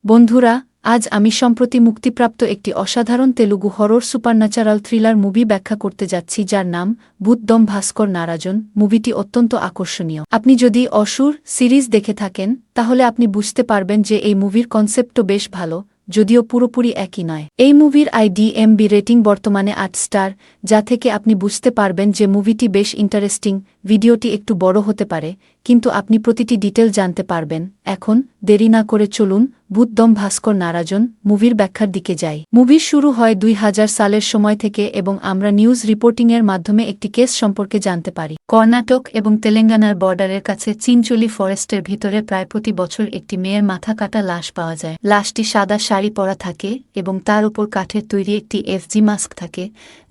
বন্ধুরা, আজ আমি সম্প্রতি মুক্তিপ্রাপ্ত একটি অসাধারণ Telugu horror supernatural thriller movie ব্যাখ্যা করতে যাচ্ছি যার নাম ভূত দম ভাস্কর নারাজন। মুভিটি অত্যন্ত আকর্ষণীয়। আপনি যদি অসুর সিরিজ দেখে থাকেন তাহলে আপনি বুঝতে পারবেন যে এই মুভির কনসেপ্টও বেশ ভালো, যদিও পুরোপুরি একই নয়। এই মুভির IMDb রেটিং বর্তমানে 8 স্টার, যা থেকে আপনি বুঝতে পারবেন যে মুভিটি বেশ ইন্টারেস্টিং। ভিডিওটি একটু বড় হতে পারে, কিন্তু আপনি প্রতিটি ডিটেল জানতে পারবেন। এখন দেরি না করে চলুন ভূত দম ভাস্কর নারাজন মুভির ব্যাখ্যার দিকে যাই। মুভির শুরু হয় 2000 সালের সময় থেকে এবং আমরা নিউজ রিপোর্টিংয়ের মাধ্যমে একটি কেস সম্পর্কে জানতে পারি। কর্ণাটক এবং তেলেঙ্গানার বর্ডারের কাছে চিনচোলি ফরেস্টের ভিতরে প্রায় প্রতি বছর একটি মেয়ের মাথা কাটা লাশ পাওয়া যায়। লাশটি সাদা শাড়ি পরা থাকে এবং তার উপর কাঠের তৈরি একটি FG মাস্ক থাকে,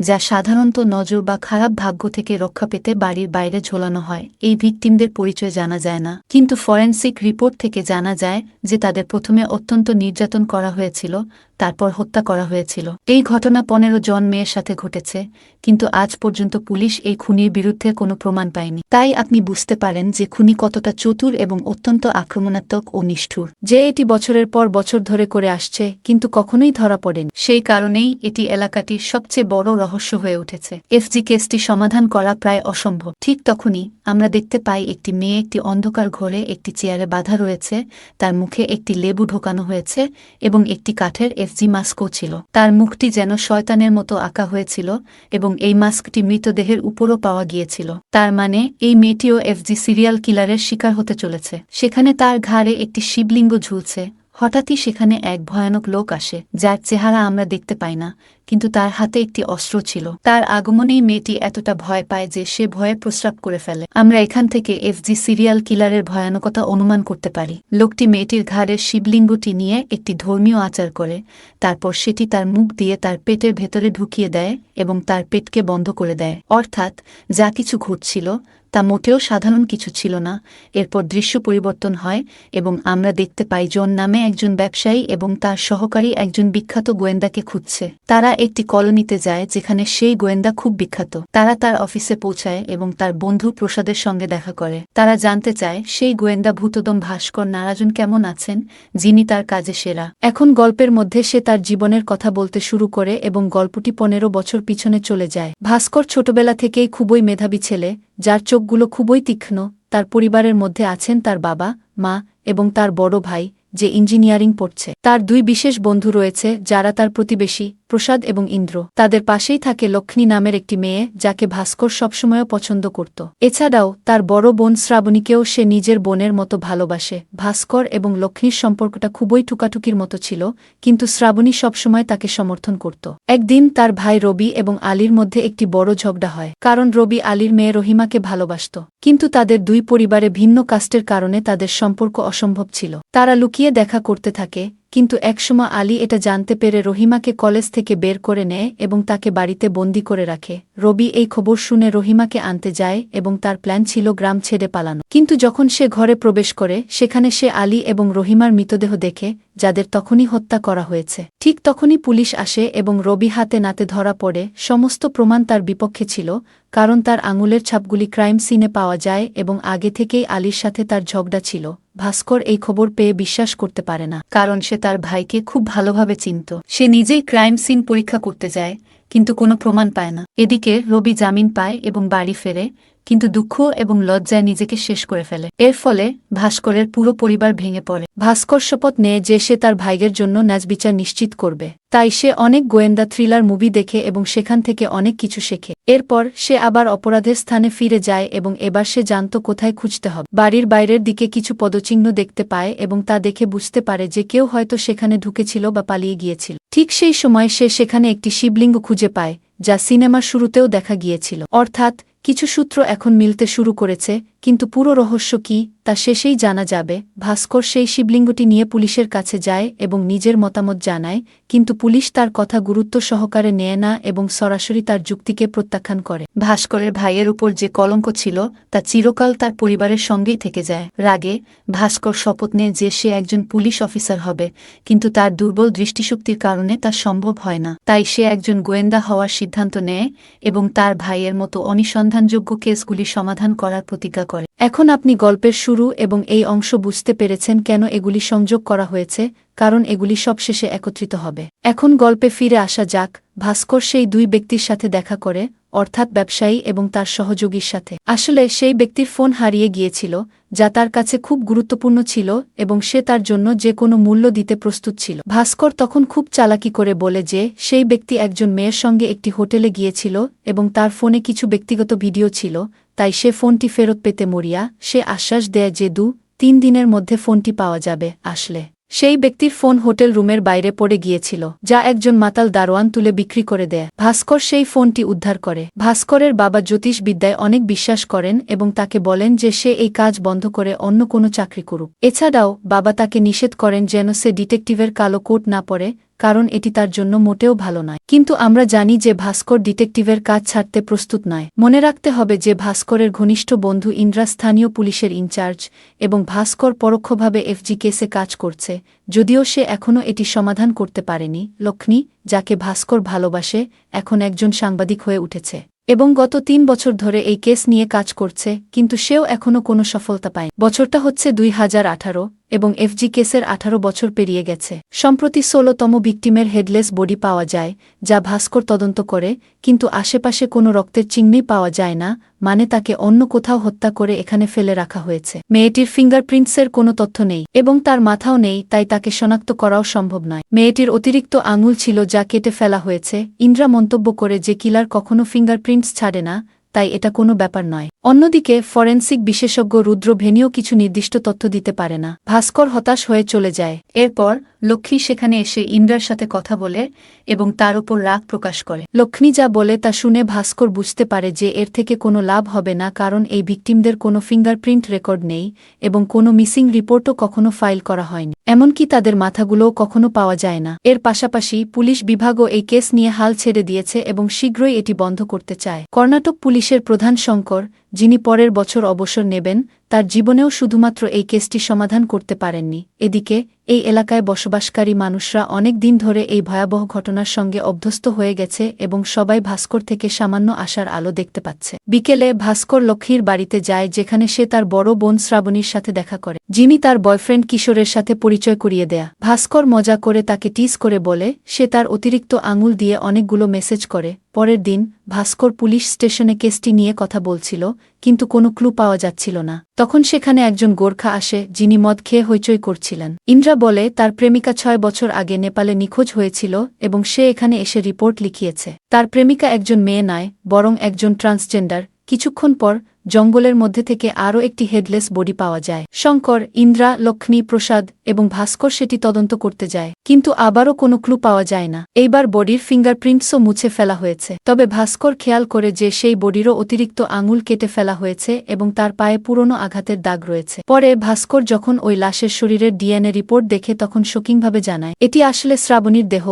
যা সাধারণত নজর বা খারাপ ভাগ্য থেকে রক্ষা পেতে বাড়ির বাইরে ঝোলানো হয়। এই ভিকটিমদের পরিচয় জানা যায় না, কিন্তু ফরেনসিক রিপোর্ট থেকে জানা যায় যে তাদের প্রথমে অত্যন্ত নির্যাতন করা হয়েছিল, তারপর হত্যা করা হয়েছিল। এই ঘটনা 15 জন মেয়ের সাথে ঘটেছে, কিন্তু আজ পর্যন্ত পুলিশ এই খুনির বিরুদ্ধে কোনো প্রমাণ পায়নি। তাই আপনি বুঝতে পারেন যে খুনি কতটা চতুর এবং অত্যন্ত আক্রমণাত্মক ও নিষ্ঠুর। যে এটি বছরের পর বছর ধরে করে আসছে কিন্তু কখনোই ধরা পড়েনি। সেই কারণেই এটি এলাকাটির সবচেয়ে বড় রহস্য হয়ে উঠেছে। FG কেসটি সমাধান করা প্রায় অসম্ভব। ঠিক তখনই আমরা দেখতে পাই একটি মেয়ে একটি অন্ধকার ঘরে একটি চেয়ারে বাঁধা রয়েছে, তার মুখে একটি লেবু ঢোকানো হয়েছে এবং একটি কাঠের FG মাস্কও ছিল। তার মুখটি যেন শয়তানের মতো আঁকা হয়েছিল এবং এই মাস্কটি মৃতদেহের উপরও পাওয়া গিয়েছিল। তার মানে এই মেয়েটিও FG সিরিয়াল কিলারের শিকার হতে চলেছে। সেখানে তার ঘাড়ে একটি শিবলিঙ্গ ঝুলছে। হঠাৎই সেখানে এক ভয়ানক লোক আসে, যার চেহারা আমরা দেখতে পাই না, কিন্তু তার হাতে একটি অস্ত্র ছিল। তার আগমনেই মেয়েটি এতটা ভয় পায় যে সে ভয়ে প্রস্রাব করে ফেলে। আমরা এখান থেকে FG সিরিয়াল কিলারের ভয়ানকতা অনুমান করতে পারি। লোকটি মেয়েটির ঘাড়ের শিবলিঙ্গটি নিয়ে একটি ধর্মীয় আচার করে, তারপর সেটি তার মুখ দিয়ে তার পেটের ভেতরে ঢুকিয়ে দেয় এবং তার পেটকে বন্ধ করে দেয়। অর্থাৎ যা কিছু ঘটছিল তা মোটেও সাধারণ কিছু ছিল না। এরপর দৃশ্য পরিবর্তন হয় এবং আমরা দেখতে পাই জন নামে একজন ব্যবসায়ী এবং তার সহকারী একজন বিখ্যাত গোয়েন্দাকে খুঁজছে। তারা একটি কলোনিতে যায় যেখানে সেই গোয়েন্দা খুব বিখ্যাত। তারা তার অফিসে পৌঁছায় এবং তার বন্ধু প্রসাদের সঙ্গে দেখা করে। তারা জানতে চায় সেই গোয়েন্দা ভূতদম ভাস্কর নারাজন কেমন আছেন, যিনি তার কাজে সেরা। এখন গল্পের মধ্যে সে তার জীবনের কথা বলতে শুরু করে এবং গল্পটি 15 বছর পিছনে চলে যায়। ভাস্কর ছোটবেলা থেকেই খুবই মেধাবী ছেলে, যার চোখগুলো খুবই তীক্ষ্ণ। তার পরিবারের মধ্যে আছেন তার বাবা, মা এবং তার বড় ভাই, যে ইঞ্জিনিয়ারিং পড়ছে। তার 2 বিশেষ বন্ধু রয়েছে যারা তার প্রতিবেশী, প্রসাদ এবং ইন্দ্র। তাদের পাশেই থাকে লক্ষ্মী নামের একটি মেয়ে, যাকে ভাস্কর সবসময় পছন্দ করত। এছাড়াও তার বড় বোন শ্রাবণীকেও সে নিজের বোনের মতো ভালোবাসে। ভাস্কর এবং লক্ষ্মীর সম্পর্কটা খুবই টুকাটুকির মতো ছিল, কিন্তু শ্রাবণী সবসময় তাকে সমর্থন করত। একদিন তার ভাই রবি এবং আলীর মধ্যে একটি বড় ঝগড়া হয়, কারণ রবি আলীর মেয়ে রহিমাকে ভালোবাসত, কিন্তু তাদের 2 পরিবারে ভিন্ন কাস্টের কারণে তাদের সম্পর্ক অসম্ভব ছিল। তারা লুকিয়ে দেখা করতে থাকে, কিন্তু একসময় আলী এটা জানতে পেরে রহিমাকে কলেজ থেকে বের করে নেয় এবং তাকে বাড়িতে বন্দি করে রাখে। রবি এই খবর শুনে রহিমাকে আনতে যায় এবং তার প্ল্যান ছিল গ্রাম ছেড়ে পালানো। কিন্তু যখন সে ঘরে প্রবেশ করে, সেখানে সে আলী এবং রহিমার মৃতদেহ দেখে, যাদের তখনই হত্যা করা হয়েছে। ঠিক তখনই পুলিশ আসে এবং রবি হাতে নাতে ধরা পড়ে। সমস্ত প্রমাণ তার বিপক্ষে ছিল, কারণ তার আঙুলের ছাপগুলি ক্রাইম সিনে পাওয়া যায় এবং আগে থেকেই আলীর সাথে তার ঝগড়া ছিল। ভাস্কর এই খবর পেয়ে বিশ্বাস করতে পারে না, কারণ সে তার ভাইকে খুব ভালোভাবে চিনত। সে নিজেই ক্রাইম সিন পরীক্ষা করতে যায়, কিন্তু কোনো প্রমাণ পায় না। এদিকে রবি জামিন পায় এবং বাড়ি ফেরে, কিন্তু দুঃখ এবং লজ্জায় নিজেকে শেষ করে ফেলে। এর ফলে ভাস্করের পুরো পরিবার ভেঙে পড়ে। ভাস্কর শপথ নেয় যে সে তার ভাইয়ের জন্য ন্যায়বিচার নিশ্চিত করবে। তাই সে অনেক গোয়েন্দা থ্রিলার মুভি দেখে এবং সেখান থেকে অনেক কিছু শেখে। এরপর সে আবার অপরাধের স্থানে ফিরে যায় এবং এবার সে জানত কোথায় খুঁজতে হবে। বাড়ির বাইরের দিকে কিছু পদচিহ্ন দেখতে পায় এবং তা দেখে বুঝতে পারে যে কেউ হয়তো সেখানে ঢুকেছিল বা পালিয়ে গিয়েছিল। ঠিক সেই সময় সে সেখানে একটি শিবলিঙ্গ খুঁজে পায়, যা সিনেমার শুরুতেও দেখা গিয়েছিল। অর্থাৎ কিছু সূত্র এখন মিলতে শুরু করেছে, কিন্তু পুরো রহস্য কি তা শেষেই জানা যাবে। ভাস্কর সেই শিবলিঙ্গটি নিয়ে পুলিশের কাছে যায় এবং নিজের মতামত জানায়, কিন্তু পুলিশ তার কথা গুরুত্ব সহকারে নেয় না এবং সরাসরি তার যুক্তিকে প্রত্যাখ্যান করে। ভাস্করের ভাইয়ের উপর যে কলঙ্ক ছিল তা চিরকাল তার পরিবারের সঙ্গেই থেকে যায়। রাগে ভাস্কর শপথ নেয় যে সে একজন পুলিশ অফিসার হবে, কিন্তু তার দুর্বল দৃষ্টিশক্তির কারণে তা সম্ভব হয় না। তাই সে একজন গোয়েন্দা হওয়ার সিদ্ধান্ত নেয় এবং তার ভাইয়ের মতো অনুসন্ধানযোগ্য কেসগুলি সমাধান করার প্রতিজ্ঞা করে। এখন আপনি গল্পের শুরু এবং এই অংশ বুঝতে পেরেছেন কেন এগুলি সংযোগ করা হয়েছে, কারণ এগুলি সবশেষে একত্রিত হবে। এখন গল্পে ফিরে আসা যাক। ভাস্কর সেই দুই ব্যক্তির সাথে দেখা করে, অর্থাৎ ব্যবসায়ী এবং তার সহযোগীর সাথে। আসলে সেই ব্যক্তির ফোন হারিয়ে গিয়েছিল, যা তার কাছে খুব গুরুত্বপূর্ণ ছিল এবং সে তার জন্য যে কোনো মূল্য দিতে প্রস্তুত ছিল। ভাস্কর তখন খুব চালাকি করে বলে যে সেই ব্যক্তি একজন মেয়ের সঙ্গে একটি হোটেলে গিয়েছিল এবং তার ফোনে কিছু ব্যক্তিগত ভিডিও ছিল, তাই সে ফোনটি ফেরত পেতে মরিয়া। সে আশ্বাস দেয় যে 2-3 দিনের মধ্যে ফোনটি পাওয়া যাবে। আসলে সেই ব্যক্তির ফোন হোটেল রুমের বাইরে পড়ে গিয়েছিল, যা একজন মাতাল দারোয়ান তুলে বিক্রি করে দেয়। ভাস্কর সেই ফোনটি উদ্ধার করে। ভাস্করের বাবা জ্যোতিষবিদ্যায় অনেক বিশ্বাস করেন এবং তাকে বলেন যে সে এই কাজ বন্ধ করে অন্য কোনো চাকরি করুক। এছাড়াও বাবা তাকে নিষেধ করেন যেন সে ডিটেকটিভের কালো কোট না পরে, কারণ এটি তার জন্য মোটেও ভালো নয়। কিন্তু আমরা জানি যে ভাস্কর ডিটেকটিভের কাজ ছাড়তে প্রস্তুত নয়। মনে রাখতে হবে যে ভাস্করের ঘনিষ্ঠ বন্ধু ইন্দ্রা স্থানীয় পুলিশের ইনচার্জ এবং ভাস্কর পরোক্ষভাবে এফজি কেসে কাজ করছে, যদিও সে এখনও এটি সমাধান করতে পারেনি। লক্ষ্মী, যাকে ভাস্কর ভালোবাসে, এখন একজন সাংবাদিক হয়ে উঠেছে এবং গত 3 বছর ধরে এই কেস নিয়ে কাজ করছে, কিন্তু সেও এখনও কোনো সফলতা পায়নি। বছরটা হচ্ছে 2018 এবং এফজি কেসের 18 বছর পেরিয়ে গেছে। সম্প্রতি 16তম ভিকটিমের হেডলেস বডি পাওয়া যায়, যা ভাস্কর তদন্ত করে, কিন্তু আশেপাশে কোনো রক্তের চিহ্নই পাওয়া যায় না, মানে তাকে অন্য কোথাও হত্যা করে এখানে ফেলে রাখা হয়েছে। মেয়েটির ফিঙ্গারপ্রিন্টসের কোনো তথ্য নেই এবং তার মাথাও নেই, তাই তাকে শনাক্ত করাও সম্ভব নয়। মেয়েটির অতিরিক্ত আঙুল ছিল যা কেটে ফেলা হয়েছে। ইন্দ্রা মন্তব্য করে যে কিলার কখনো ফিঙ্গারপ্রিন্টস ছাড়ে না, তাই এটা কোনো ব্যাপার নয়। অন্যদিকে ফরেনসিক বিশেষজ্ঞ রুদ্র ভেনিও কিছু নির্দিষ্ট তথ্য দিতে পারে না। ভাস্কর হতাশ হয়ে চলে যায়। এরপর লক্ষ্মী সেখানে এসে ইন্দ্রার সাথে কথা বলে এবং তার উপর রাগ প্রকাশ করে। লক্ষ্মী যা বলে তা শুনে ভাস্কর বুঝতে পারে যে এর থেকে কোনো লাভ হবে না, কারণ এই ভিকটিমদের কোনো ফিঙ্গারপ্রিন্ট রেকর্ড নেই এবং কোনো মিসিং রিপোর্টও কখনো ফাইল করা হয়নি। এমনকি তাদের মাথাগুলোও কখনো পাওয়া যায় না। এর পাশাপাশি পুলিশ বিভাগও এই কেস নিয়ে হাল ছেড়ে দিয়েছে এবং শীঘ্রই এটি বন্ধ করতে চায়। কর্ণাটক পুলিশের প্রধান শঙ্কর, যিনি পরের বছর অবসর নেবেন, তার জীবনেও শুধুমাত্র এই কেসটি সমাধান করতে পারেননি। এদিকে এই এলাকায় বসবাসকারী মানুষরা অনেক দিন ধরে এই ভয়াবহ ঘটনার সঙ্গে অভ্যস্ত হয়ে গেছে এবং সবাই ভাস্কর থেকে সামান্য আশার আলো দেখতে পাচ্ছে। বিকেলে ভাস্কর লক্ষ্মীর বাড়িতে যায়, যেখানে সে তার বড় বোন শ্রাবণীর সাথে দেখা করে, যিনি তার বয়ফ্রেন্ড কিশোরের সাথে পরিচয় করিয়ে দেয়া। ভাস্কর মজা করে তাকে টিজ করে বলে সে তার অতিরিক্ত আঙুল দিয়ে অনেকগুলো মেসেজ করে। পরের দিন ভাস্কর পুলিশ স্টেশনে কেসটি নিয়ে কথা বলছিল, কিন্তু কোনো ক্লু পাওয়া যাচ্ছিল না। তখন সেখানে একজন গোর্খা আসে, যিনি মদ খেয়ে হইচই করছিলেন। ইন্দ্রা বলে তার প্রেমিকা 6 বছর আগে নেপালে নিখোঁজ হয়েছিল এবং সে এখানে এসে রিপোর্ট লিখিয়েছে। তার প্রেমিকা একজন মেয়ে নয়, বরং একজন ট্রান্সজেন্ডার। কিছুক্ষণ পর জঙ্গলের মধ্যে থেকে আরও একটি হেডলেস বডি পাওয়া যায়। শঙ্কর, ইন্দ্রা, লক্ষ্মী, প্রসাদ এবং ভাস্কর সেটি তদন্ত করতে যায়, কিন্তু আবারও কোনো ক্লু পাওয়া যায় না। এইবার বডির ফিঙ্গারপ্রিন্টসও মুছে ফেলা হয়েছে। তবে ভাস্কর খেয়াল করে যে সেই বডিরও অতিরিক্ত আঙুল কেটে ফেলা হয়েছে এবং তার পায়ে পুরনো আঘাতের দাগ রয়েছে। পরে ভাস্কর যখন ওই লাশের শরীরের ডিএনএ রিপোর্ট দেখে, তখন শোকিংভাবে জানায় এটি আসলে শ্রাবণীর দেহ,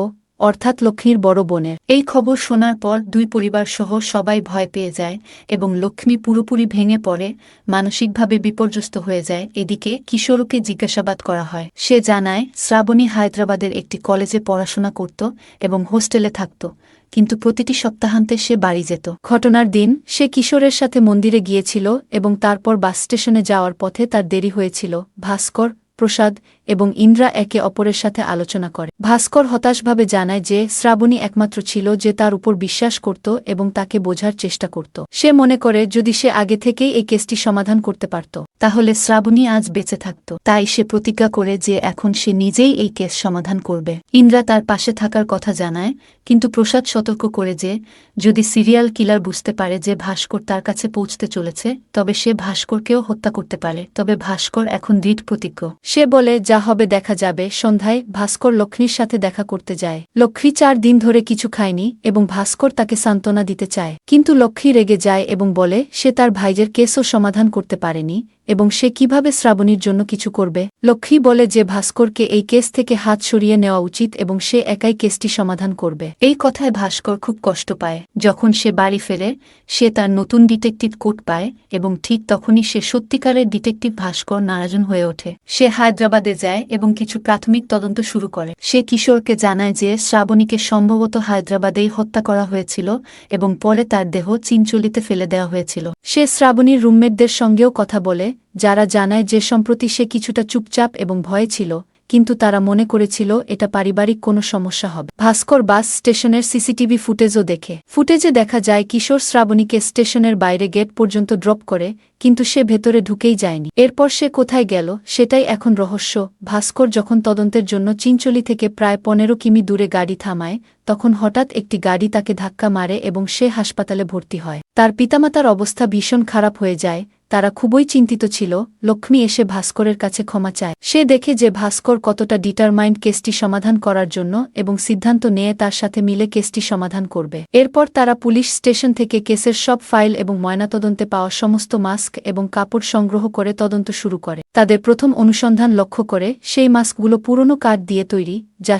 অর্থাৎ লক্ষ্মীর বড় বোনের। এই খবর শোনার পর দুই পরিবার সহ সবাই ভয় পেয়ে যায় এবং লক্ষ্মী পুরোপুরি ভেঙে পড়ে, মানসিকভাবে বিপর্যস্ত হয়ে যায়। এদিকে কিশোরকে জিজ্ঞাসাবাদ করা হয়। সে জানায় শ্রাবণী হায়দ্রাবাদের একটি কলেজে পড়াশোনা করত এবং হোস্টেলে থাকত, কিন্তু প্রতিটি সপ্তাহান্তে সে বাড়ি যেত। ঘটনার দিন সে কিশোরের সাথে মন্দিরে গিয়েছিল এবং তারপর বাস স্টেশনে যাওয়ার পথে তার দেরি হয়েছিল। ভাস্কর, প্রসাদ এবং ইন্দ্রা একে অপরের সাথে আলোচনা করে। ভাস্কর হতাশভাবে জানায় যে শ্রাবণী একমাত্র ছিল যে তার উপর বিশ্বাস করত এবং তাকে বোঝার চেষ্টা করত। সে মনে করে যদি সে আগে থেকেই এই কেসটি সমাধান করতে পারত, তাহলে শ্রাবণী আজ বেঁচে থাকত। তাই সে প্রতিজ্ঞা করে যে এখন সে নিজেই এই কেস সমাধান করবে। ইন্দ্রা তার পাশে থাকার কথা জানায়, কিন্তু প্রসাদ সতর্ক করে যে যদি সিরিয়াল কিলার বুঝতে পারে যে ভাস্কর তার কাছে পৌঁছতে চলেছে, তবে সে ভাস্করকেও হত্যা করতে পারে। তবে ভাস্কর এখন দৃঢ় প্রতিজ্ঞ। সে বলে যা হবে দেখা যাবে। সন্ধ্যায় ভাস্কর লক্ষ্মীর সাথে দেখা করতে যায়। লক্ষ্মী 4 দিন ধরে কিছু খায়নি এবং ভাস্কর তাকে সান্ত্বনা দিতে চায়, কিন্তু লক্ষ্মী রেগে যায় এবং বলে সে তার ভাইজের কেসও সমাধান করতে পারেনি এবং সে কিভাবে শ্রাবণীর জন্য কিছু করবে। লক্ষ্মী বলে যে ভাস্করকে এই কেস থেকে হাত সরিয়ে নেওয়া উচিত এবং সে একাই কেসটি সমাধান করবে। এই কথায় ভাস্কর খুব কষ্ট পায়। যখন সে বাড়ি ফেরে সে তার নতুন ডিটেকটিভ কোট পায় এবং ঠিক তখনই সে সত্যিকারের ডিটেকটিভ ভাস্কর নারাজন হয়ে ওঠে। সে হায়দ্রাবাদে যায় এবং কিছু প্রাথমিক তদন্ত শুরু করে। সে কিশোরকে জানায় যে শ্রাবণীকে সম্ভবত হায়দ্রাবাদেই হত্যা করা হয়েছিল এবং পরে তার দেহ চিনচলিতে ফেলে দেওয়া হয়েছিল। সে শ্রাবণীর রুমমেটদের সঙ্গেও কথা বলে, যারা জানায় যে সম্প্রতি সে কিছুটা চুপচাপ এবং ভয়ে ছিল, কিন্তু তারা মনে করেছিল এটা পারিবারিক কোনো সমস্যা হবে। ভাস্কর বাস স্টেশনের সিসিটিভি ফুটেজও দেখে। ফুটেজে দেখা যায় কিশোর শ্রাবণীকে স্টেশনের বাইরে গেট পর্যন্ত ড্রপ করে, কিন্তু সে ভেতরে ঢুকেই যায়নি। এরপর সে কোথায় গেল সেটাই এখন রহস্য। ভাস্কর যখন তদন্তের জন্য চিনচলি থেকে প্রায় 15 কিমি দূরে গাড়ি থামায়, তখন হঠাৎ একটি গাড়ি তাকে ধাক্কা মারে এবং সে হাসপাতালে ভর্তি হয়। তার পিতামাতার অবস্থা ভীষণ খারাপ হয়ে যায়। তারা খুবই চিন্তিত ছিল। লক্ষ্মী এসে ভাস্করের কাছে ক্ষমা চায়। সে দেখে যে ভাস্কর কতটা ডিটারমাইন্ড কেসটি সমাধান করার জন্য এবং সিদ্ধান্ত নিয়ে তার সাথে মিলে কেসটি সমাধান করবে। এরপর তারা পুলিশ স্টেশন থেকে কেসের সব ফাইল এবং ময়নাতদন্তে পাওয়া সমস্ত মাস্ক এবং কাপড় সংগ্রহ করে তদন্ত শুরু করে। তাদের প্রথম অনুসন্ধান লক্ষ্য করে সেই মাস্কগুলো পুরনো কাঠ দিয়ে তৈরি, যা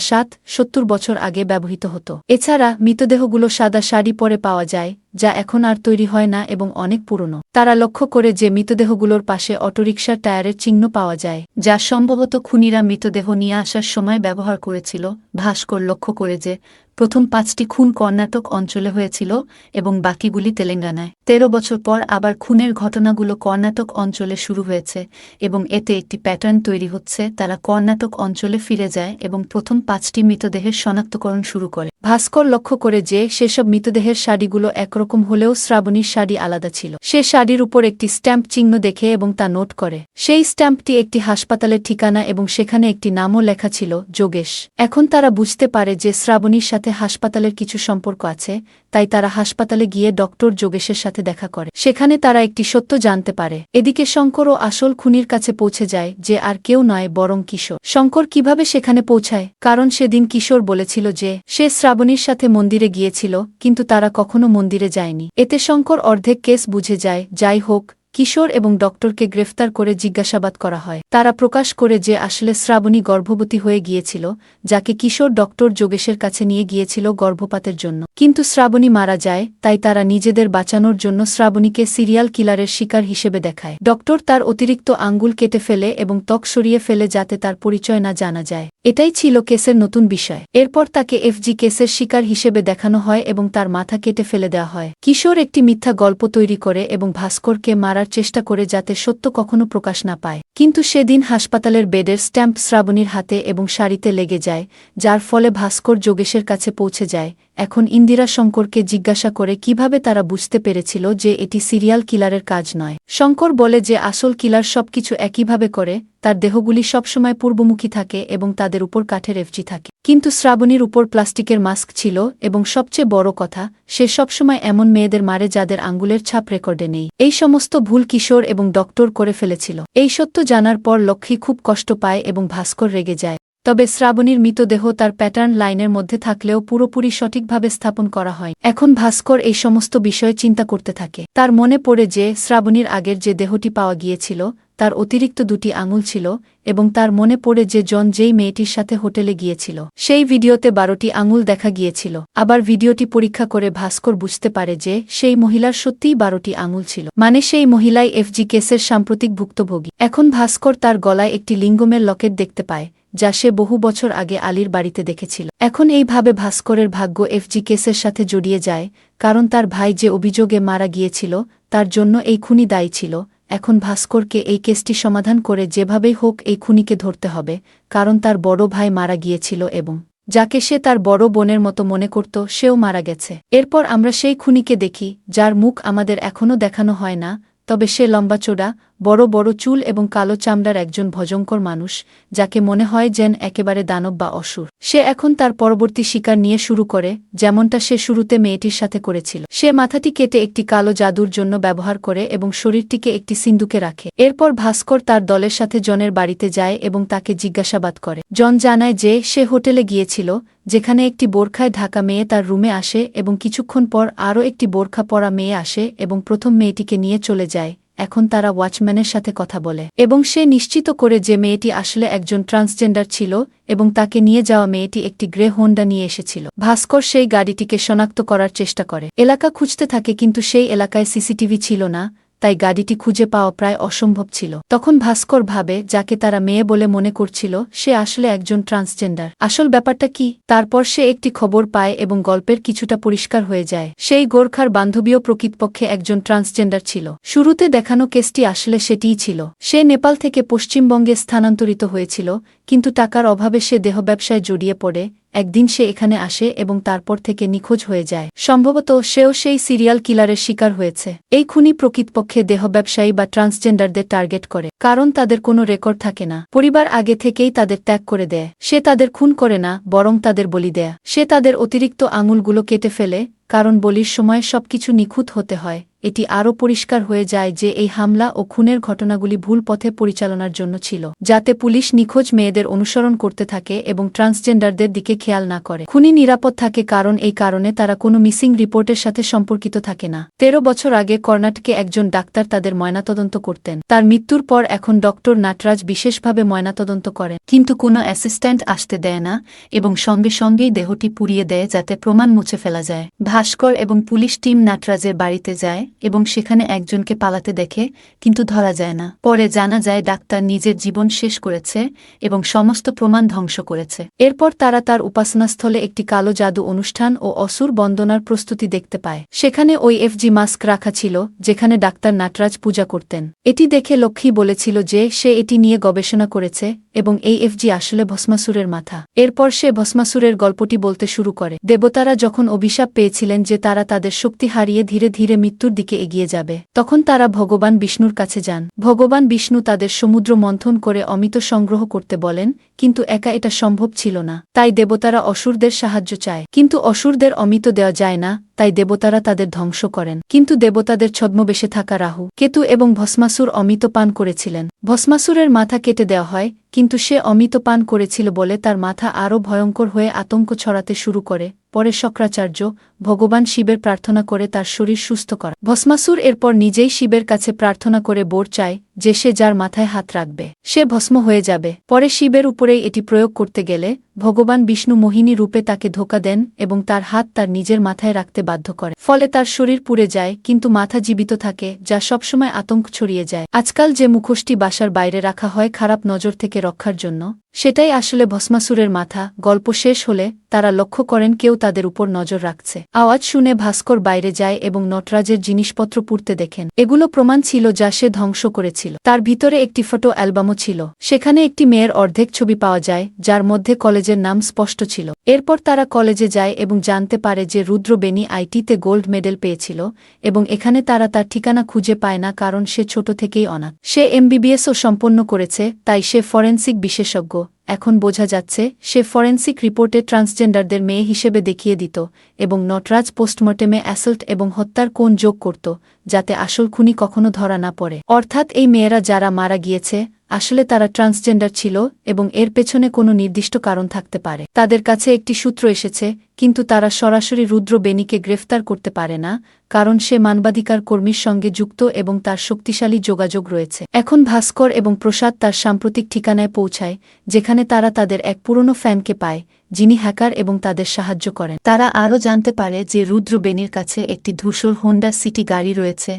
70 বছর আগে ব্যবহৃত হতো। এছাড়া মৃতদেহগুলো সাদা শাড়ি পরে পাওয়া যায়, যা এখন আর তৈরি হয় না এবং অনেক পুরনো। তারা লক্ষ্য করে যে মৃতদেহগুলোর পাশে অটোরিকশার টায়ারের চিহ্ন পাওয়া যায়, যা সম্ভবত খুনিরা মৃতদেহ নিয়ে আসার সময় ব্যবহার করেছিল। ভাস্কর লক্ষ্য করে যে প্রথম 5টি খুন কর্ণাটক অঞ্চলে হয়েছিল এবং বাকিগুলি তেলেঙ্গানায়। 13 বছর পর আবার খুনের ঘটনাগুলো কর্ণাটক অঞ্চলে শুরু হয়েছে এবং এতে একটি প্যাটার্ন তৈরি হচ্ছে। তারা কর্ণাটক অঞ্চলে ফিরে যায় এবং প্রথম 5টি মৃতদেহের শনাক্তকরণ শুরু করে। ভাস্কর লক্ষ্য করে যে সেসব মৃতদেহের শাড়িগুলো একরকম হলেও শ্রাবণীর শাড়ি আলাদা ছিল। সে শাড়ির উপর একটি স্ট্যাম্প চিহ্ন দেখে এবং তা নোট করে। সেই স্ট্যাম্পটি একটি হাসপাতালের ঠিকানা এবং সেখানে একটি নামও লেখা ছিল, যোগেশ। এখন তারা বুঝতে পারে যে শ্রাবণীর সাথে হাসপাতালের কিছু সম্পর্ক আছে, তাই তারা হাসপাতালে গিয়ে ডক্টর যোগেশের সাথে দেখা করে। সেখানে তারা একটি সত্য জানতে পারে। এদিকে শঙ্করও আসল খুনির কাছে পৌঁছে যায়, যে আর কেউ নয় বরং কিশোর। শঙ্কর কিভাবে সেখানে পৌঁছায়? কারণ সেদিন কিশোর বলেছিল যে সে শ্রাবণীর সাথে মন্দিরে গিয়েছিল, কিন্তু তারা কখনো মন্দিরে যায়নি। এতে শঙ্কর অর্ধেক কেস বুঝে যায়। যাই হোক, কিশোর এবং ডক্টরকে গ্রেফতার করে জিজ্ঞাসাবাদ করা হয়। তারা প্রকাশ করে যে আসলে শ্রাবণী গর্ভবতী হয়ে গিয়েছিল, যাকে কিশোর ডক্টর যোগেশের কাছে নিয়ে গিয়েছিল গর্ভপাতের জন্য। কিন্তু শ্রাবণী মারা যায়, তাই তারা নিজেদের বাঁচানোর জন্য শ্রাবণীকে সিরিয়াল কিলারের শিকার হিসেবে দেখায়। ডক্টর তার অতিরিক্ত আঙ্গুল কেটে ফেলে এবং ত্বক সরিয়ে ফেলে যাতে তার পরিচয় না জানা যায়। এটাই ছিল কেসের নতুন বিষয়। এরপর তাকে এফজি কেসের শিকার হিসেবে দেখানো হয় এবং তার মাথা কেটে ফেলে দেওয়া হয়। কিশোর একটি মিথ্যা গল্প তৈরি করে এবং ভাস্করকে মারার চেষ্টা করে যাতে সত্য কখনো প্রকাশ না পায়। কিন্তু সেদিন হাসপাতালের বেডের স্ট্যাম্প শ্রাবণীর হাতে এবং শাড়িতে লেগে যায়, যার ফলে ভাস্কর যোগেশের কাছে পৌঁছে যায়। এখন ইন্দিরা শঙ্করকে জিজ্ঞাসা করে কিভাবে তারা বুঝতে পেরেছিল যে এটি সিরিয়াল কিলারের কাজ নয়। শঙ্কর বলে যে আসল কিলার সবকিছু একইভাবে করে, তার দেহগুলি সবসময় পূর্বমুখী থাকে এবং তাদের উপর কাঠের এফজি থাকে। কিন্তু শ্রাবণীর উপর প্লাস্টিকের মাস্ক ছিল এবং সবচেয়ে বড় কথা, সে সবসময় এমন মেয়েদের মারে যাদের আঙ্গুলের ছাপ রেকর্ডে নেই। এই সমস্ত ভুল কিশোর এবং ডক্টর করে ফেলেছিল। এই সত্য জানার পর লক্ষ্মী খুব কষ্ট পায় এবং ভাস্কর রেগে যায়। তবে শ্রাবণীর মৃতদেহ তার প্যাটার্ন লাইনের মধ্যে থাকলেও পুরোপুরি সঠিকভাবে স্থাপন করা হয়। এখন ভাস্কর এই সমস্ত বিষয়ে চিন্তা করতে থাকে। তার মনে পড়ে যে শ্রাবণীর আগের যে দেহটি পাওয়া গিয়েছিল তার অতিরিক্ত 2টি আঙুল ছিল এবং তার মনে পড়ে যে জন যেই মেয়েটির সাথে হোটেলে গিয়েছিল সেই ভিডিওতে 12টি আঙুল দেখা গিয়েছিল। আবার ভিডিওটি পরীক্ষা করে ভাস্কর বুঝতে পারে যে সেই মহিলার সত্যিই 12টি আঙুল ছিল, মানে সেই মহিলাই এফজি কেসের সাম্প্রতিক ভুক্তভোগী। এখন ভাস্কর তার গলায় একটি লিঙ্গমের লকেট দেখতে পায়, যা সে বহু বছর আগে আলীর বাড়িতে দেখেছিল। এখন এইভাবে ভাস্করের ভাগ্য এফজি কেসের সাথে জড়িয়ে যায়, কারণ তার ভাই যে অভিযোগে মারা গিয়েছিল তার জন্য এই খুনি দায়ী ছিল। এখন ভাস্করকে এই কেসটি সমাধান করে যেভাবেই হোক এই খুনিকে ধরতে হবে, কারণ তার বড় ভাই মারা গিয়েছিল এবং যাকে সে তার বড় বোনের মতো মনে করত সেও মারা গেছে। এরপর আমরা সেই খুনিকে দেখি, যার মুখ আমাদের এখনও দেখানো হয় না, তবে সে লম্বাচোড়া, বড় বড় চুল এবং কালো চামড়ার একজন ভয়ঙ্কর মানুষ, যাকে মনে হয় যেন একেবারে দানব বা অসুর। সে এখন তার পরবর্তী শিকার নিয়ে শুরু করে, যেমনটা সে শুরুতে মেয়েটির সাথে করেছিল। সে মাথাটি কেটে একটি কালো জাদুর জন্য ব্যবহার করে এবং শরীরটিকে একটি সিন্দুকে রাখে। এরপর ভাস্কর তার দলের সাথে জনের বাড়িতে যায় এবং তাকে জিজ্ঞাসাবাদ করে। জন জানায় যে সে হোটেলে গিয়েছিল, যেখানে একটি বোরখায় ঢাকা মেয়ে তার রুমে আসে এবং কিছুক্ষণ পর আরও একটি বোরখা পরা মেয়ে আসে এবং প্রথম মেয়েটিকে নিয়ে চলে যায় এখন তারা ওয়াচম্যানের সাথে কথা বলে এবং সে নিশ্চিত করে যে মেয়েটি আসলে একজন ট্রান্সজেন্ডার ছিল এবং তাকে নিয়ে যাওয়া মেয়েটি একটি গ্রে হোন্ডা নিয়ে এসেছিল। ভাস্কর সেই গাড়িটিকে শনাক্ত করার চেষ্টা করে, এলাকা খুঁজতে থাকে, কিন্তু সেই এলাকায় সিসিটিভি ছিল না, তাই গাড়িটি খুঁজে পাওয়া প্রায় অসম্ভব ছিল। তখন ভাস্কর ভাবে যাকে তারা মেয়ে বলে মনে করছিল সে আসলে একজন ট্রান্সজেন্ডার। আসল ব্যাপারটা কি? তারপর সে একটি খবর পায় এবং গল্পের কিছুটা পরিষ্কার হয়ে যায়। সেই গোর্খার বান্ধবীও প্রকৃতপক্ষে একজন ট্রান্সজেন্ডার ছিল। শুরুতে দেখানো কেসটি আসলে সেটিই ছিল। সে নেপাল থেকে পশ্চিমবঙ্গে স্থানান্তরিত হয়েছিল, কিন্তু টাকার অভাবে সে দেহ ব্যবসায় জড়িয়ে পড়ে। একদিন সে এখানে আসে এবং তারপর থেকে নিখোঁজ হয়ে যায়। সম্ভবত সেও সেই সিরিয়াল কিলারের শিকার হয়েছে। এই খুনি প্রকৃতপক্ষে দেহ ব্যবসায়ী বা ট্রান্সজেন্ডারদের টার্গেট করে, কারণ তাদের কোনো রেকর্ড থাকে না। পরিবার আগে থেকেই তাদের ত্যাগ করে দেয়। সে তাদের খুন করে না, বরং তাদের বলি দেয়। সে তাদের অতিরিক্ত আঙুলগুলো কেটে ফেলে, কারণ বলির সময় সবকিছু নিখুঁত হতে হয়। এটি আরও পরিষ্কার হয়ে যায় যে এই হামলা ও খুনের ঘটনাগুলি ভুল পথে পরিচালনার জন্য ছিল, যাতে পুলিশ নিখোঁজ মেয়েদের অনুসরণ করতে থাকে এবং ট্রান্সজেন্ডারদের দিকে খেয়াল না করে। খুনি নিরাপদ থাকে কারণ এই কারণে তারা কোনো মিসিং রিপোর্টের সাথে সম্পর্কিত থাকে না। 13 বছর আগে কর্ণাটকে একজন ডাক্তার তাদের ময়নাতদন্ত করতেন। তার মৃত্যুর পর এখন ডক্টর নাটরাজ বিশেষভাবে ময়নাতদন্ত করেন, কিন্তু কোনো অ্যাসিস্ট্যান্ট আসতে দেয় না এবং সঙ্গে সঙ্গেই দেহটি পুড়িয়ে দেয় যাতে প্রমাণ মুছে ফেলা যায়। ভাস্কর এবং পুলিশ টিম নাটরাজের বাড়িতে যায় এবং সেখানে একজনকে পালাতে দেখে, কিন্তু ধরা যায় না। পরে জানা যায় ডাক্তার নিজের জীবন শেষ করেছে এবং সমস্ত প্রমাণ ধ্বংস করেছে। এরপর তারা তার উপাসনাস্থলে একটি কালো জাদু অনুষ্ঠান ও অসুর বন্দনার প্রস্তুতি দেখতে পায়। সেখানে ওই এফজি মাস্ক রাখা ছিল যেখানে ডাক্তার নাটরাজ পূজা করতেন। এটি দেখে লক্ষ্মী বলেছিল যে সে এটি নিয়ে গবেষণা করেছে এবং এই এফজি আসলে ভস্মাসুরের মাথা। এরপর সে ভস্মাসুরের গল্পটি বলতে শুরু করে। দেবতারা যখন অভিশাপ পেয়েছিলেন যে তারা তাদের শক্তি হারিয়ে ধীরে ধীরে মৃত্যুর দিকে এগিয়ে যাবে, তখন তারা ভগবান বিষ্ণুর কাছে যান। ভগবান বিষ্ণু তাদের সমুদ্র মন্থন করে অমিত সংগ্রহ করতে বলেন, কিন্তু একা এটা সম্ভব ছিল না। তাই দেবতারা অসুরদের সাহায্য চায়, কিন্তু অসুরদের অমিত দেওয়া যায় না, তাই দেবতারা তাদের ধ্বংস করেন। কিন্তু দেবতাদের ছদ্মবেশে থাকা রাহু, কেতু এবং ভস্মাসুর অমিত পান করেছিলেন। ভস্মাসুরের মাথা কেটে দেওয়া হয়, কিন্তু সে অমিত পান করেছিল বলে তার মাথা আরও ভয়ঙ্কর হয়ে আতঙ্ক ছড়াতে শুরু করে। পরে শক্রাচার্য ভগবান শিবের প্রার্থনা করে তার শরীর সুস্থ করা। ভস্মাসুর এরপর নিজেই শিবের কাছে প্রার্থনা করে বর চায় যে সে যার মাথায় হাত রাখবে সে ভস্ম হয়ে যাবে। পরে শিবের উপরেই এটি প্রয়োগ করতে গেলে ভগবান বিষ্ণু মোহিনী রূপে তাকে ধোঁকা দেন এবং তার হাত তার নিজের মাথায় রাখতে বাধ্য করে। ফলে তার শরীর পুড়ে যায়, কিন্তু মাথা জীবিত থাকে, যা সবসময় আতঙ্ক ছড়িয়ে যায়। আজকাল যে মুখোশটি বাসার বাইরে রাখা হয় খারাপ নজর থেকে রক্ষার জন্য, সেটাই আসলে ভস্মাসুরের মাথা। গল্প শেষ হলে তারা লক্ষ্য করেন কেউ তাদের উপর নজর রাখছে। আওয়াজ শুনে ভাস্কর বাইরে যায় এবং নটরাজের জিনিসপত্র পুড়তে দেখেন। এগুলো প্রমাণ ছিল যা সে ধ্বংস করেছিল। তার ভিতরে একটি ফটো অ্যালবামও ছিল। সেখানে একটি মেয়ের অর্ধেক ছবি পাওয়া যায়, যার মধ্যে কলেজের নাম স্পষ্ট ছিল। এরপর তারা কলেজে যায় এবং জানতে পারে যে রুদ্র বেনি আইটিতে গোল্ড মেডেল পেয়েছিল এবং এখানে তারা তার ঠিকানা খুঁজে পায় না কারণ সে ছোট থেকেই অনাথ। সে এমবিবিএসও সম্পন্ন করেছে, তাই সে ফরেনসিক বিশেষজ্ঞ। এখন বোঝা যাচ্ছে সে ফরেনসিক রিপোর্টে ট্রান্সজেন্ডারদের মেয়ে হিসেবে দেখিয়ে দিত এবং নটরাজ পোস্টমর্টেমে অ্যাসল্ট এবং হত্যার কোণ যোগ করত, যাতে আসল খুনি কখনো ধরা না পড়ে। অর্থাৎ এই মেয়েরা যারা মারা গিয়েছে আসলে তারা ট্রান্সজেন্ডার ছিল এবং এর পেছনে কোনো নির্দিষ্ট কারণ থাকতে পারে। তাদের কাছে একটি সূত্র এসেছে, কিন্তু তারা সরাসরি রুদ্র বেনিকে গ্রেফতার করতে পারে না কারণ সে মানবাধিকার কর্মীর সঙ্গে যুক্ত এবং তার শক্তিশালী যোগাযোগ রয়েছে। এখন ভাস্কর এবং প্রসাদ তার সাম্প্রতিক ঠিকানায় পৌঁছায়, যেখানে তারা তাদের এক পুরনো ফ্যানকে পায় যিনি হ্যাকার এবং তাদের সাহায্য করেন। তারা আরও জানতে পারে যে রুদ্র বেনির কাছে একটি ধূসর হোন্ডা সিটি গাড়ি রয়েছে,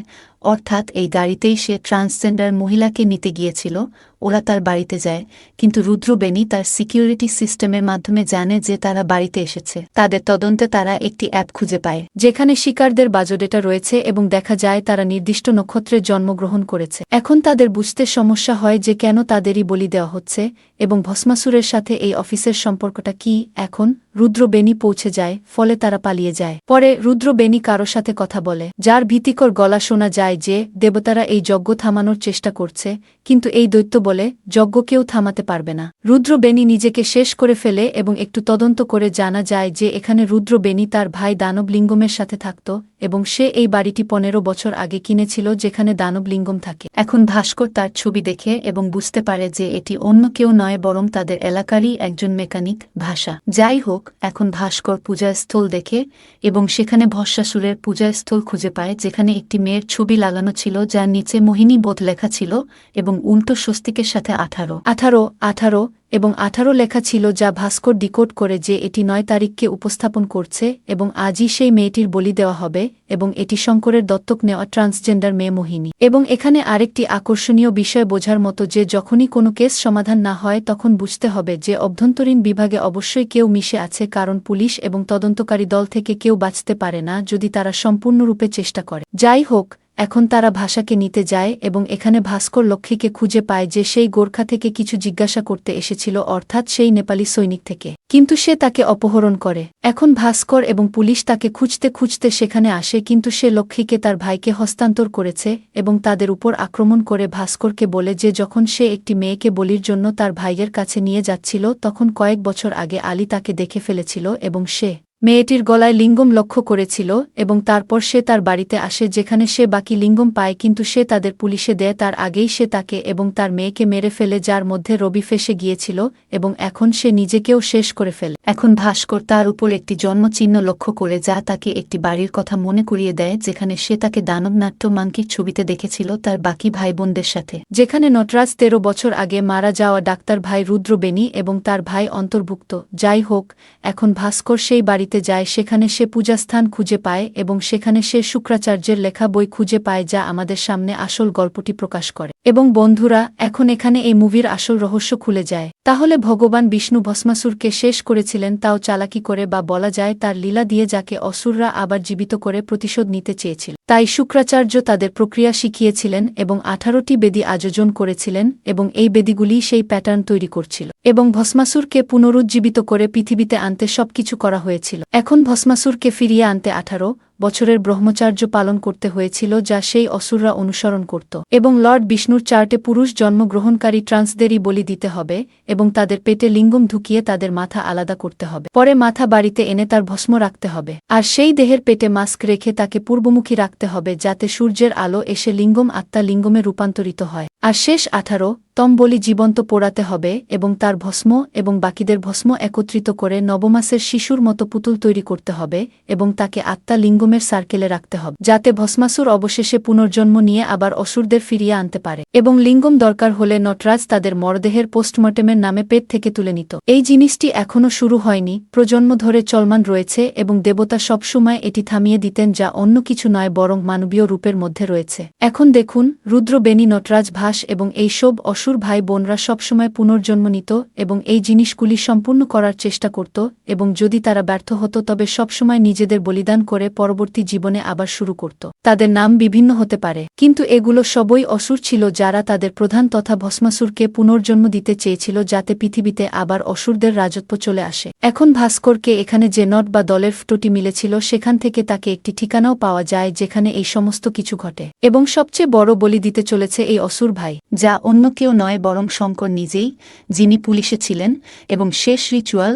অর্থাৎ এই গাড়িতেই সে ট্রান্সজেন্ডার মহিলাকে নিতে গিয়েছিল। ওরা তার বাড়িতে যায়, কিন্তু রুদ্র বেনি তার সিকিউরিটি সিস্টেমের মাধ্যমে জানে যে তারা বাড়িতে এসেছে। তাদের তদন্তে তারা একটি অ্যাপ খুঁজে পায় যেখানে শিকারদের বাজোডেটা রয়েছে এবং দেখা যায় তারা নির্দিষ্ট নক্ষত্রে জন্মগ্রহণ করেছে। এখন তাদের বুঝতে সমস্যা হয় যে কেন তাদেরই বলি দেওয়া হচ্ছে এবং ভস্মাসুরের সাথে এই অফিসের সম্পর্কটা কি। এখন রুদ্র বেনি পৌঁছে যায়, ফলে তারা পালিয়ে যায়। পরে রুদ্র বেনি কারো সাথে কথা বলে, যার ভীতিকর গলা শোনা যায় যে দেবতারা এই যজ্ঞ থামানোর চেষ্টা করছে, কিন্তু এই দৈত্য বলে যজ্ঞ কেউ থামাতে পারবে না। রুদ্র বেনি নিজেকে শেষ করে ফেলে এবং একটু তদন্ত করে জানা যায় যে এখানে রুদ্র বেনি তার ভাই দানবলিঙ্গমের সাথে থাকত এবং সে এই বাড়িটি 15 বছর আগে কিনেছিল যেখানে দানবলিঙ্গম থাকে। এখন ভাস্কর তার ছবি দেখে এবং বুঝতে পারে যে এটি অন্য কেউ নয় বরং তাদের এলাকারই একজন মেকানিক ভাষা। যাই হোক, এখন ভাস্কর পূজাস্থল দেখে এবং সেখানে ভস্মাসুরের পূজাস্থল খুঁজে পায়, যেখানে একটি মেয়ের ছবি লাগানো ছিল যার নিচে মোহিনী বোধ লেখা ছিল এবং উল্টো স্বস্তিকের সাথে 18 এবং 18 লেখা ছিল, যা ভাস্কর ডিকোড করে যে এটি 9 তারিখকে উপস্থাপন করছে এবং আজই সেই মেয়েটির বলি দেওয়া হবে এবং এটি শঙ্করের দত্তক নেওয়া ট্রান্সজেন্ডার মেয়ে মোহিনী। এবং এখানে আরেকটি আকর্ষণীয় বিষয় বোঝার মতো যে যখনই কোনো কেস সমাধান না হয় তখন বুঝতে হবে যে অভ্যন্তরীণ বিভাগে অবশ্যই কেউ মিশে আছে, কারণ পুলিশ এবং তদন্তকারী দল থেকে কেউ বাঁচতে পারে না যদি তারা সম্পূর্ণরূপে চেষ্টা করে। যাই হোক, এখন তারা ভাষাকে নিতে যায় এবং এখানে ভাস্কর লক্ষ্মীকে খুঁজে পায় যে সেই গোর্খা থেকে কিছু জিজ্ঞাসা করতে এসেছিল, অর্থাৎ সেই নেপালি সৈনিক থেকে, কিন্তু সে তাকে অপহরণ করে। এখন ভাস্কর এবং পুলিশ তাকে খুঁজতে খুঁজতে সেখানে আসে, কিন্তু সে লক্ষ্মীকে তার ভাইকে হস্তান্তর করেছে এবং তাদের উপর আক্রমণ করে ভাস্করকে বলে যে যখন সে একটি মেয়েকে বলির জন্য তার ভাইয়ের কাছে নিয়ে যাচ্ছিল তখন কয়েক বছর আগে আলী তাকে দেখে ফেলেছিল এবং সে মেয়েটির গলায় লিঙ্গম লক্ষ্য করেছিল এবং তারপর সে তার বাড়িতে আসে যেখানে সে বাকি লিঙ্গম পায়, কিন্তু সে তাদের পুলিশে দেয় তার আগেই সে তাকে এবং তার মেয়েকে মেরে ফেলে, যার মধ্যে রবি ফেসে গিয়েছিল এবং এখন সে নিজেকেও শেষ করে ফেলে। এখন ভাস্কর তার উপর একটি জন্মচিহ্ন লক্ষ্য করে যা তাকে একটি বাড়ির কথা মনে করিয়ে দেয় যেখানে সে তাকে দানবনাট্য মাঙ্কির ছবিতে দেখেছিল তার বাকি ভাই বোনদের সাথে, যেখানে নটরাজ 13 বছর আগে মারা যাওয়া ডাক্তার ভাই রুদ্র বেনি এবং তার ভাই অন্তর্ভুক্ত। যাই হোক, এখন ভাস্কর সেই বাড়ি যায়, সেখানে সে পূজাস্থান খুঁজে পায় এবং সেখানে সে শুক্রাচার্যের লেখা বই খুঁজে পায় যা আমাদের সামনে আসল গল্পটি প্রকাশ করে। এবং বন্ধুরা, এখন এখানে এই মুভির আসল রহস্য খুলে যায়। তাহলে ভগবান বিষ্ণু ভস্মাসুরকে শেষ করেছিলেন, তাও চালাকি করে, বা বলা যায় তার লীলা দিয়ে, যাকে অসুররা আবার জীবিত করে প্রতিশোধ নিতে চেয়েছিল। তাই শুক্রাচার্য তাদের প্রক্রিয়া শিখিয়েছিলেন এবং 18টি বেদি আয়োজন করেছিলেন এবং এই বেদিগুলি সেই প্যাটার্ন তৈরি করছিল এবং ভস্মাসুরকে পুনরুজ্জীবিত করে পৃথিবীতে আনতে সবকিছু করা হয়েছিল। এখন ভস্মাসুরকে ফিরিয়ে আনতে 18 বছরের ব্রহ্মচার্য পালন করতে হয়েছিল, যা সেই অসুররা অনুসরণ করত এবং লর্ড বিষ্ণুর চার্টে পুরুষ জন্মগ্রহণকারী ট্রান্সদেরই বলি দিতে হবে এবং তাদের পেটে লিঙ্গম ঢুকিয়ে তাদের মাথা আলাদা করতে হবে, পরে মাথা বাড়িতে এনে তার ভস্ম রাখতে হবে, আর সেই দেহের পেটে মাস্ক রেখে তাকে পূর্বমুখী রাখতে হবে যাতে সূর্যের আলো এসে লিঙ্গম আত্মা লিঙ্গমে রূপান্তরিত হয়। আর শেষ 18তম বলি জীবন্ত পোড়াতে হবে এবং তার ভস্ম এবং বাকিদের ভস্ম একত্রিত করে নবমাসের শিশুর মতো পুতুল তৈরি করতে হবে এবং তাকে আত্মা লিঙ্গমের সার্কেলে রাখতে হবে যাতে ভস্মাসুর অবশেষে পুনর্জন্ম নিয়ে আবার অসুরদের ফিরিয়ে আনতে পারে। এবং লিঙ্গম দরকার হলে নটরাজ তাদের মরদেহের পোস্টমর্টেমের নামে পেট থেকে তুলে নিত। এই জিনিসটি এখনও শুরু হয়নি, প্রজন্ম ধরে চলমান রয়েছে এবং দেবতা সবসময় এটি থামিয়ে দিতেন, যা অন্য কিছু নয় বরং মানবীয় রূপের মধ্যে রয়েছে। এখন দেখুন, রুদ্র বেনি, নটরাজ, ভাস এবং এই সব অসুর ভাই বোনরা সবসময় পুনর্জন্ম নিত এবং এই জিনিসগুলি সম্পূর্ণ করার চেষ্টা করত এবং যদি তারা ব্যর্থ হতো তবে সবসময় নিজেদের বলিদান করে পরবর্তী জীবনে আবার শুরু করত। তাদের নাম বিভিন্ন হতে পারে, কিন্তু এগুলো সবই অসুর ছিল যারা তাদের প্রধান তথা ভস্মাসুরকে পুনর্জন্ম দিতে চেয়েছিল যাতে পৃথিবীতে আবার অসুরদের রাজত্ব চলে আসে। এখন ভাস্করকে এখানে যে নট বা দলের ফটোটি মিলেছিল সেখান থেকে তাকে একটি ঠিকানাও পাওয়া যায় যেখানে এই সমস্ত কিছু ঘটে এবং সবচেয়ে বড় বলি দিতে চলেছে এই অসুর ভাই, যা অন্য কেউ নয় বরং শঙ্কর নিজেই, যিনি পুলিশে ছিলেন এবং শেষ রিচুয়াল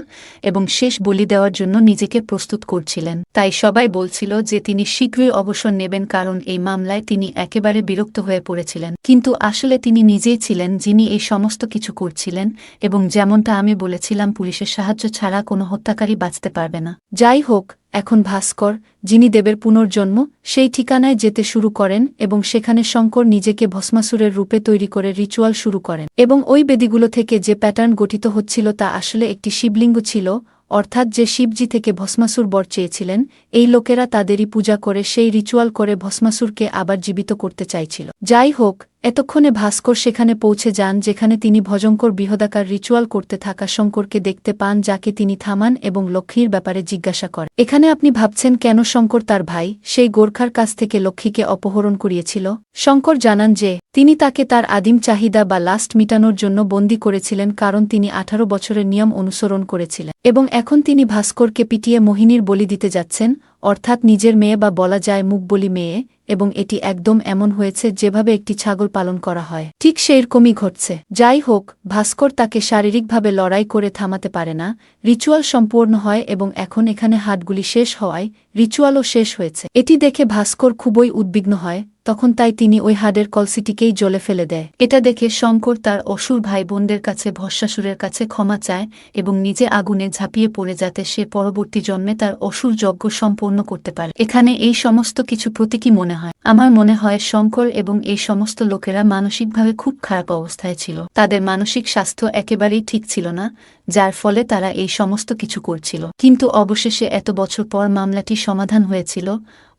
এবং শেষ বলি দেওয়ার জন্য নিজেকে প্রস্তুত করছিলেন। তাই সবাই বলছিল যে তিনি শীঘ্রই অবসর নেবেন কারণ এই মামলায় তিনি একেবারে বিরক্ত হয়ে পড়েছিলেন, কিন্তু আসলে তিনি নিজেই ছিলেন যিনি এই সমস্ত কিছু করছিলেন এবং যেমনটা আমি বলেছিলাম, পুলিশের সাহায্য ছাড়া কোনো হত্যাকারী বাঁচতে পারবে না। যাই হোক, এখন ভাস্কর, যিনি দেবের পুনর্জন্ম, সেই ঠিকানায় যেতে শুরু করেন এবং সেখানে শঙ্কর নিজেকে ভস্মাসুরের রূপে তৈরি করে রিচুয়াল শুরু করেন এবং ওই বেদিগুলো থেকে যে প্যাটার্ন গঠিত হচ্ছিল তা আসলে একটি শিবলিঙ্গ ছিল, অর্থাৎ যে শিবজি থেকে ভস্মাসুর বর চেয়েছিলেন। এই লোকেরা তাদেরই পূজা করে সেই রিচুয়াল করে ভস্মাসুরকে আবার জীবিত করতে চাইছিল। যাই হোক, এতক্ষণে ভাস্কর সেখানে পৌঁছে যান যেখানে তিনি ভয়ঙ্কর বৃহদাকার রিচুয়াল করতে থাকা শঙ্করকে দেখতে পান, যাকে তিনি থামান এবং লক্ষ্মীর ব্যাপারে জিজ্ঞাসা করেন। এখানে আপনি ভাবছেন কেন শঙ্কর তার ভাই সেই গোর্খার কাছ থেকে লক্ষ্মীকে অপহরণ করিয়েছিল? শঙ্কর জানান যে তিনি তাকে তার আদিম চাহিদা বা লাস্ট মিটানোর জন্য বন্দী করেছিলেন কারণ তিনি 18 বছরের নিয়ম অনুসরণ করেছিলেন এবং এখন তিনি ভাস্করকে পিটিয়ে মোহিনীর বলি দিতে যাচ্ছেন, অর্থাৎ নিজের মেয়ে বা বলা যায় মুখ বলি মেয়ে, এবং এটি একদম এমন হয়েছে যেভাবে একটি ছাগল পালন করা হয়, ঠিক সেইরকমই ঘটছে। যাই হোক, ভাস্কর তাকে শারীরিকভাবে লড়াই করে থামাতে পারে না। রিচুয়াল সম্পূর্ণ হয় এবং এখন এখানে হাতগুলি শেষ হওয়ায় রিচুয়ালও শেষ হয়েছে। এটি দেখে ভাস্কর খুবই উদ্বিগ্ন হয়, তখন তাই তিনি ওই হাড়ের কলসিটিকেই জ্বলে ফেলে দেয়। এটা দেখে শঙ্কর তার অসুর ভাই বোনদের কাছে ভস্মাসুরের কাছে ক্ষমা চায় এবং নিজে আগুনে ঝাঁপিয়ে পড়ে যাতে সে পরবর্তী জন্মে তার অসুর যজ্ঞ সম্পন্ন করতে পারে। এখানে এই সমস্ত কিছু প্রতীকী মনে হয়। আমার মনে হয় শঙ্কর এবং এই সমস্ত লোকেরা মানসিকভাবে খুব খারাপ অবস্থায় ছিল। তাদের মানসিক স্বাস্থ্য একেবারেই ঠিক ছিল না, যার ফলে তারা এই সমস্ত কিছু করছিল। কিন্তু অবশেষে এত বছর পর মামলাটি সমাধান হয়েছিল,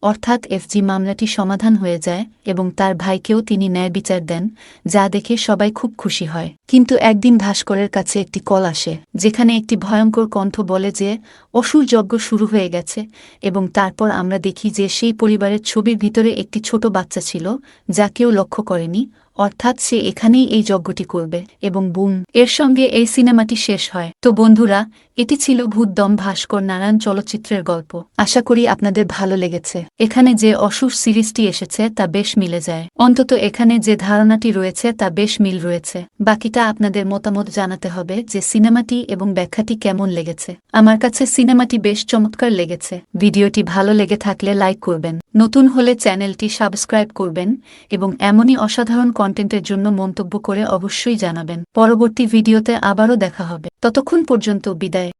অর্থাৎ এফজি মামলাটি সমাধান হয়ে যায় এবং তার ভাইকেও তিনি ন্যায় বিচার দেন, যা দেখে সবাই খুব খুশি হয়। কিন্তু একদিন ভাস্করের কাছে একটি কল আসে, যেখানে একটি ভয়ঙ্কর কণ্ঠ বলে যে অসুর যজ্ঞ শুরু হয়ে গেছে, এবং তারপর আমরা দেখি যে সেই পরিবারের ছবির ভিতরে একটি ছোট বাচ্চা ছিল, যা কেউ লক্ষ্য করেনি, অর্থাৎ সে এখানেই এই যজ্ঞটি করবে, এবং বুম, এর সঙ্গে এই সিনেমাটি শেষ হয়। তো বন্ধুরা, এটি ছিল ভূতদম ভাস্কর নারায়ণ চলচ্চিত্রের গল্প। আশা করি আপনাদের ভালো লেগেছে। এখানে যে অসুর সিরিজটি এসেছে তা বেশ মিলে যায়, অন্তত এখানে যে ধারণাটি রয়েছে তা বেশ মিল রয়েছে। বাকিটা আপনাদের মতামত জানাতে হবে যে সিনেমাটি এবং ব্যাখ্যাটি কেমন লেগেছে। আমার কাছে সিনেমাটি বেশ চমৎকার লেগেছে। ভিডিওটি ভালো লেগে থাকলে লাইক করবেন, নতুন হলে চ্যানেলটি সাবস্ক্রাইব করবেন এবং এমনই অসাধারণ কন্টেন্টের জন্য মন্তব্য করে অবশ্যই জানাবেন। পরবর্তী ভিডিওতে আবারও দেখা হবে। ততক্ষণ পর্যন্ত বিদায়।